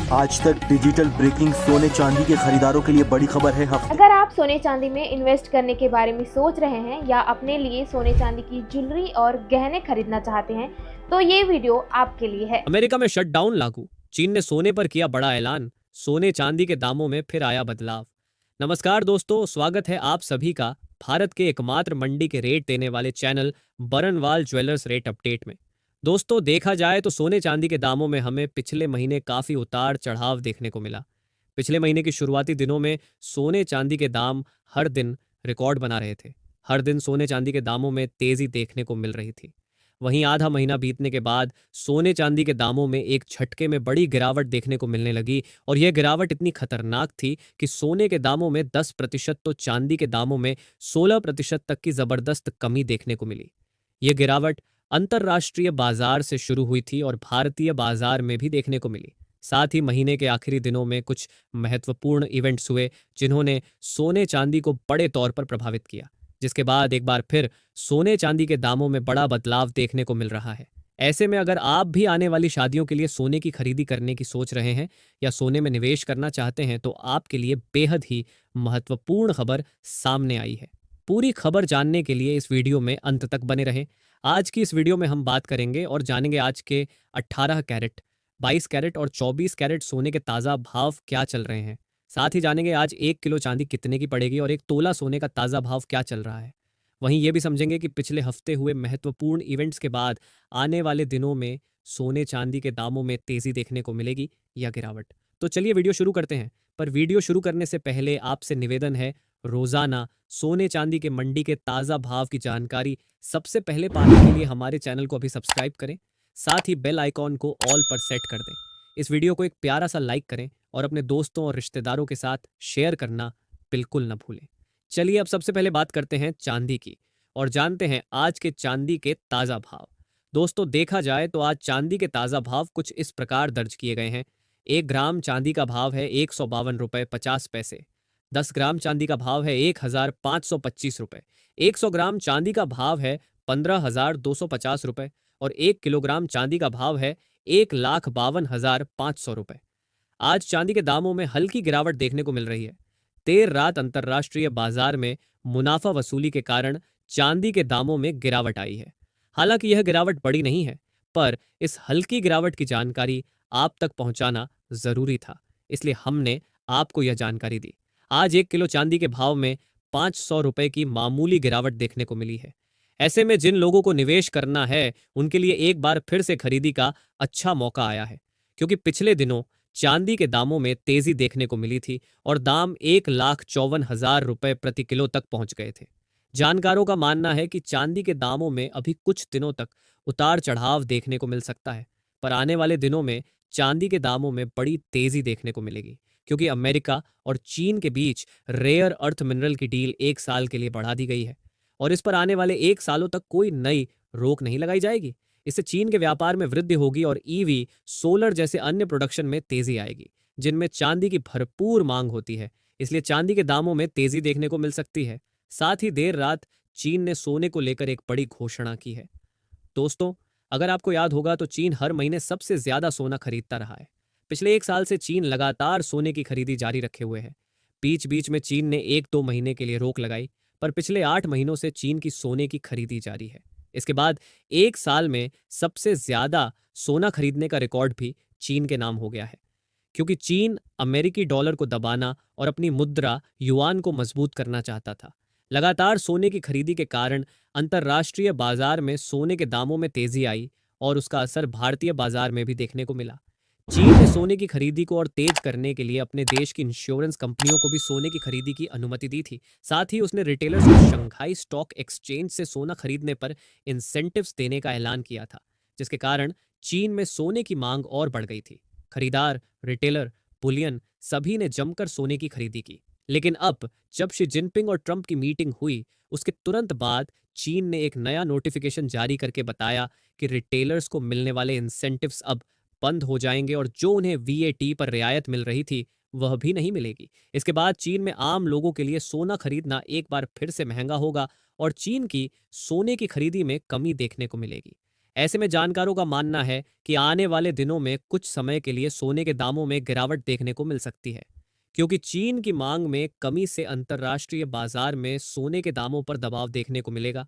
आज तक digital breaking सोने चांदी के खरीदारों के लिए बड़ी खबर है हफ्ते। अगर आप सोने चांदी में इन्वेस्ट करने के बारे में सोच रहे हैं या अपने लिए सोने चांदी की ज्वेलरी और गहने खरीदना चाहते हैं तो ये वीडियो आपके लिए है। अमेरिका में शटडाउन लागू, चीन ने सोने पर किया बड़ा ऐलान, सोने चांदी के दामों में फिर आया बदलाव। नमस्कार दोस्तों, स्वागत है आप सभी का भारत के एकमात्र मंडी के रेट देने वाले channel Barnwal Jewellers rate update में। दोस्तों, देखा जाए तो सोने चांदी के दामों में हमें पिछले महीने काफी उतार चढ़ाव देखने को मिला। पिछले महीने की शुरुआती दिनों में सोने चांदी के दाम हर दिन रिकॉर्ड बना रहे थे। हर दिन सोने चांदी के दामों में तेजी देखने को मिल रही थी। वहीं आधा महीना बीतने के बाद सोने चांदी के दामों में एक झटके में बड़ी गिरावट देखने को मिलने लगी, और यह गिरावट इतनी खतरनाक थी कि सोने के दामों में 10% तो चांदी के दामों में 16% तक की जबरदस्त कमी देखने को मिली। यह गिरावट अंतर्राष्ट्रीय बाजार से शुरू हुई थी और भारतीय बाजार में भी देखने को मिली। साथ ही महीने के आखिरी दिनों में कुछ महत्वपूर्ण इवेंट्स हुए जिन्होंने सोने चांदी को बड़े तौर पर प्रभावित किया, जिसके बाद एक बार फिर सोने चांदी के दामों में बड़ा बदलाव देखने को मिल रहा है। ऐसे में अगर आप भी आने वाली शादियों के लिए सोने की खरीदी करने की सोच रहे हैं या सोने में निवेश करना चाहते हैं तो आपके लिए बेहद ही महत्वपूर्ण खबर सामने आई है। पूरी खबर जानने के लिए इस वीडियो में अंत तक बने रहें। आज की इस वीडियो में हम बात करेंगे और जानेंगे आज के 18 कैरेट, 22 कैरेट और 24 कैरेट सोने के ताज़ा भाव क्या चल रहे हैं। साथ ही जानेंगे आज 1 किलो चांदी कितने की पड़ेगी और 1 तोला सोने का ताज़ा भाव क्या चल रहा है। वहीं ये भी समझेंगे कि पिछले हफ्ते हुए महत्वपूर्ण इवेंट्स के बाद आने वाले दिनों में सोने चांदी के दामों में तेजी देखने को मिलेगी या गिरावट। तो चलिए वीडियो शुरू करते हैं। पर वीडियो शुरू करने से पहले आपसे निवेदन है, रोजाना सोने चांदी के मंडी के ताज़ा भाव की जानकारी सबसे पहले पाने के लिए हमारे चैनल को अभी सब्सक्राइब करें। साथ ही बेल आइकॉन को ऑल पर सेट कर दें। इस वीडियो को एक प्यारा सा लाइक करें और अपने दोस्तों और रिश्तेदारों के साथ शेयर करना बिल्कुल न भूलें। चलिए अब सबसे पहले बात करते हैं चांदी की और जानते हैं आज के चांदी के ताज़ा भाव। दोस्तों, देखा जाए तो आज चांदी के ताज़ा भाव कुछ इस प्रकार दर्ज किए गए हैं। 1 ग्राम चांदी का भाव है 152 रुपये 50 पैसे। 10 ग्राम चांदी का भाव है 1525 रुपये। 100 ग्राम चांदी का भाव है 15,250 रुपये और 1 किलोग्राम चांदी का भाव है 1,52,500 रुपये। आज चांदी के दामों में हल्की गिरावट देखने को मिल रही है। देर रात अंतर्राष्ट्रीय बाजार में मुनाफा वसूली के कारण चांदी के दामों में गिरावट आई है। हालांकि यह गिरावट बड़ी नहीं है, पर इस हल्की गिरावट की जानकारी आप तक पहुंचाना जरूरी था, इसलिए हमने आपको यह जानकारी दी। आज 1 किलो चांदी के भाव में 500 रुपए की मामूली गिरावट देखने को मिली है। ऐसे में जिन लोगों को निवेश करना है उनके लिए एक बार फिर से खरीदी का अच्छा मौका आया है, क्योंकि पिछले दिनों चांदी के दामों में तेजी देखने को मिली थी और दाम 1,54,000 रुपए प्रति किलो तक पहुंच गए थे। जानकारों का मानना है कि चांदी के दामों में अभी कुछ दिनों तक उतार चढ़ाव देखने को मिल सकता है, पर आने वाले दिनों में चांदी के दामों में बड़ी तेजी देखने को मिलेगी, क्योंकि अमेरिका और चीन के बीच रेयर अर्थ मिनरल की डील 1 साल के लिए बढ़ा दी गई है और इस पर आने वाले 1 सालों तक कोई नई रोक नहीं लगाई जाएगी। इससे चीन के व्यापार में वृद्धि होगी और ईवी, सोलर जैसे अन्य प्रोडक्शन में तेजी आएगी, जिनमें चांदी की भरपूर मांग होती है। इसलिए चांदी के दामों में तेजी देखने को मिल सकती है। साथ ही देर रात चीन ने सोने को लेकर एक बड़ी घोषणा की है। दोस्तों, अगर आपको याद होगा तो चीन हर महीने सबसे ज्यादा सोना खरीदता रहा है। पिछले 1 साल से चीन लगातार सोने की खरीदी जारी रखे हुए है। बीच बीच में चीन ने 1-2 महीने के लिए रोक लगाई, पर पिछले 8 महीनों से चीन की सोने की खरीदी जारी है। इसके बाद 1 साल में सबसे ज्यादा सोना खरीदने का रिकॉर्ड भी चीन के नाम हो गया है, क्योंकि चीन अमेरिकी डॉलर को दबाना और अपनी मुद्रा युआन को मजबूत करना चाहता था। लगातार सोने की खरीदी के कारण अंतर्राष्ट्रीय बाजार में सोने के दामों में तेजी आई और उसका असर भारतीय बाजार में भी देखने को मिला। चीन ने सोने की खरीदी को और तेज करने के लिए अपने देश की इंश्योरेंस कंपनियों को भी सोने की खरीदी की अनुमति दी थी। साथ ही उसने रिटेलर्स को शंघाई स्टॉक एक्सचेंज से सोना खरीदने पर इंसेंटिव्स देने का ऐलान किया था, जिसके कारण चीन में सोने की मांग और बढ़ गई थी। खरीदार, रिटेलर, बुलियन सभी ने जमकर सोने की खरीदी की। लेकिन अब जब शी जिनपिंग और ट्रंप की मीटिंग हुई, उसके तुरंत बाद चीन ने एक नया नोटिफिकेशन जारी करके बताया कि रिटेलर्स को मिलने वाले इंसेंटिव्स अब बंद हो जाएंगे और जो उन्हें वीएटी पर रियायत मिल रही थी वह भी नहीं मिलेगी। इसके बाद चीन में आम लोगों के लिए सोना खरीदना एक बार फिर से महंगा होगा और चीन की सोने की खरीदी में कमी देखने को मिलेगी। ऐसे में जानकारों का मानना है कि आने वाले दिनों में कुछ समय के लिए सोने के दामों में गिरावट देखने को मिल सकती है, क्योंकि चीन की मांग में कमी से अंतर्राष्ट्रीय बाजार में सोने के दामों पर दबाव देखने को मिलेगा।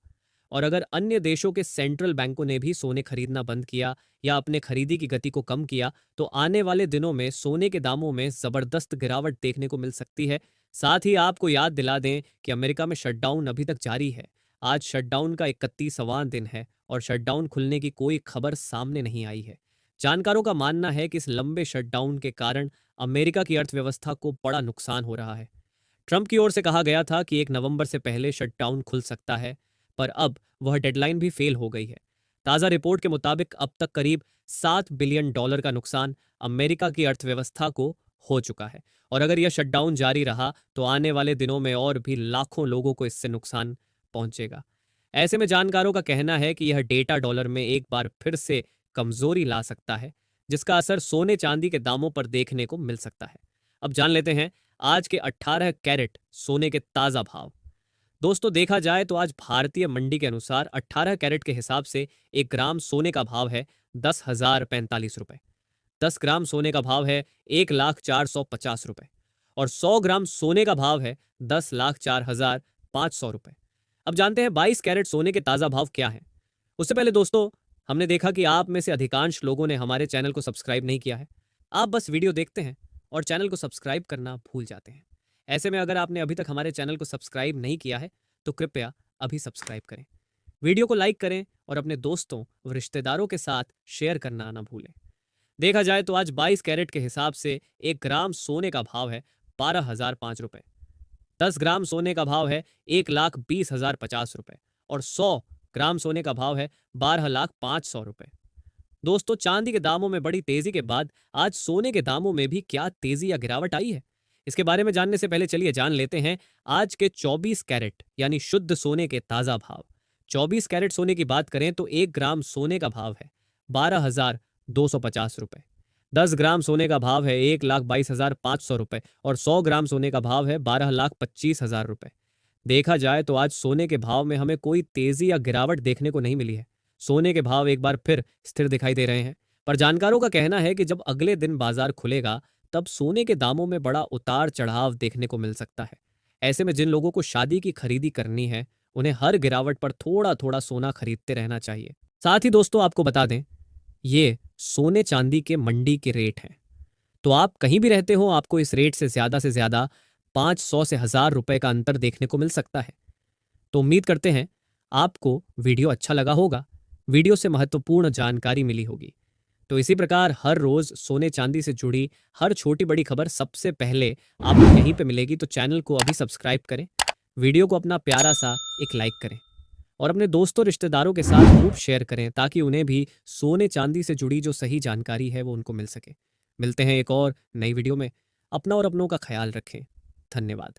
और अगर अन्य देशों के सेंट्रल बैंकों ने भी सोने खरीदना बंद किया या अपने खरीदी की गति को कम किया, तो आने वाले दिनों में सोने के दामों में जबरदस्त गिरावट देखने को मिल सकती है। साथ ही आपको याद दिला दें कि अमेरिका में शटडाउन अभी तक जारी है। आज शटडाउन का 31वां दिन है और शटडाउन खुलने की कोई खबर सामने नहीं आई है। जानकारों का मानना है कि इस लंबे शटडाउन के कारण अमेरिका की अर्थव्यवस्था को बड़ा नुकसान हो रहा है। ट्रंप की ओर से कहा गया था कि 1 नवंबर से पहले शटडाउन खुल सकता है, पर अब वह डेडलाइन भी फेल हो गई है। ताज़ा रिपोर्ट के मुताबिक अब तक करीब $7 बिलियन का नुकसान अमेरिका की अर्थव्यवस्था को हो चुका है, और अगर यह शटडाउन जारी रहा तो आने वाले दिनों में और भी लाखों लोगों को इससे नुकसान पहुंचेगा। ऐसे में जानकारों का कहना है कि यह डेटा डॉलर में एक बार फिर से कमजोरी ला सकता है, जिसका असर सोने चांदी के दामों पर देखने को मिल सकता है। अब जान लेते हैं आज के 18 कैरेट सोने के ताज़ा भाव। दोस्तों, देखा जाए तो आज भारतीय मंडी के अनुसार 18 कैरेट के हिसाब से 1 ग्राम सोने का भाव है 10,045 रुपए। 10 ग्राम सोने का भाव है 1,04,50 रुपए और 100 ग्राम सोने का भाव है 10,04,500 रुपए। अब जानते हैं 22 कैरेट सोने के ताज़ा भाव क्या हैं। उससे पहले दोस्तों, हमने देखा कि आप में से अधिकांश लोगों ने हमारे चैनल को सब्सक्राइब नहीं किया है। आप बस वीडियो देखते हैं और चैनल को सब्सक्राइब करना भूल जाते हैं। ऐसे में अगर आपने अभी तक हमारे चैनल को सब्सक्राइब नहीं किया है तो कृपया अभी सब्सक्राइब करें, वीडियो को लाइक करें और अपने दोस्तों व रिश्तेदारों के साथ शेयर करना ना भूलें। देखा जाए तो आज 22 कैरेट के हिसाब से 1 ग्राम सोने का भाव है 12,005 रुपए। 10 ग्राम सोने का भाव है 1,20,050 रुपए और 100 ग्राम सोने का भाव है 12,05,000 रुपए। दोस्तों, चांदी के दामों में बड़ी तेजी के बाद आज सोने के दामों में भी क्या तेजी या गिरावट आई है, इसके बारे में जानने से पहले चलिए जान लेते हैं आज के 24 कैरेट यानी शुद्ध सोने के ताज़ा भाव। 24 कैरेट सोने की बात करें तो 1 ग्राम सोने का भाव है 12,250 रुपए। 10 ग्राम सोने का भाव है 1,22,500 रुपए और 100 ग्राम सोने का भाव है 12,25,000 रुपए। देखा जाए तो आज सोने के भाव में हमें कोई तेजी या गिरावट देखने को नहीं मिली है। सोने के भाव एक बार फिर स्थिर दिखाई दे रहे हैं, पर जानकारों का कहना है कि जब अगले दिन बाजार खुलेगा तब सोने के दामों में बड़ा उतार चढ़ाव देखने को मिल सकता है। ऐसे में जिन लोगों को शादी की खरीदी करनी है उन्हें हर गिरावट पर थोड़ा थोड़ा सोना खरीदते रहना चाहिए। साथ ही दोस्तों, आपको बता दें, ये सोने चांदी के मंडी के रेट हैं, तो आप कहीं भी रहते हो आपको इस रेट से ज्यादा 500 से 1,000 रुपए का अंतर देखने को मिल सकता है। तो उम्मीद करते हैं आपको वीडियो अच्छा लगा होगा, वीडियो से महत्वपूर्ण जानकारी मिली होगी। तो इसी प्रकार हर रोज सोने चांदी से जुड़ी हर छोटी बड़ी खबर सबसे पहले आपको यहीं पे मिलेगी। तो चैनल को अभी सब्सक्राइब करें, वीडियो को अपना प्यारा सा एक लाइक करें और अपने दोस्तों रिश्तेदारों के साथ खूब शेयर करें, ताकि उन्हें भी सोने चांदी से जुड़ी जो सही जानकारी है वो उनको मिल सके। मिलते हैं एक और नई वीडियो में। अपना और अपनों का ख्याल रखें। धन्यवाद।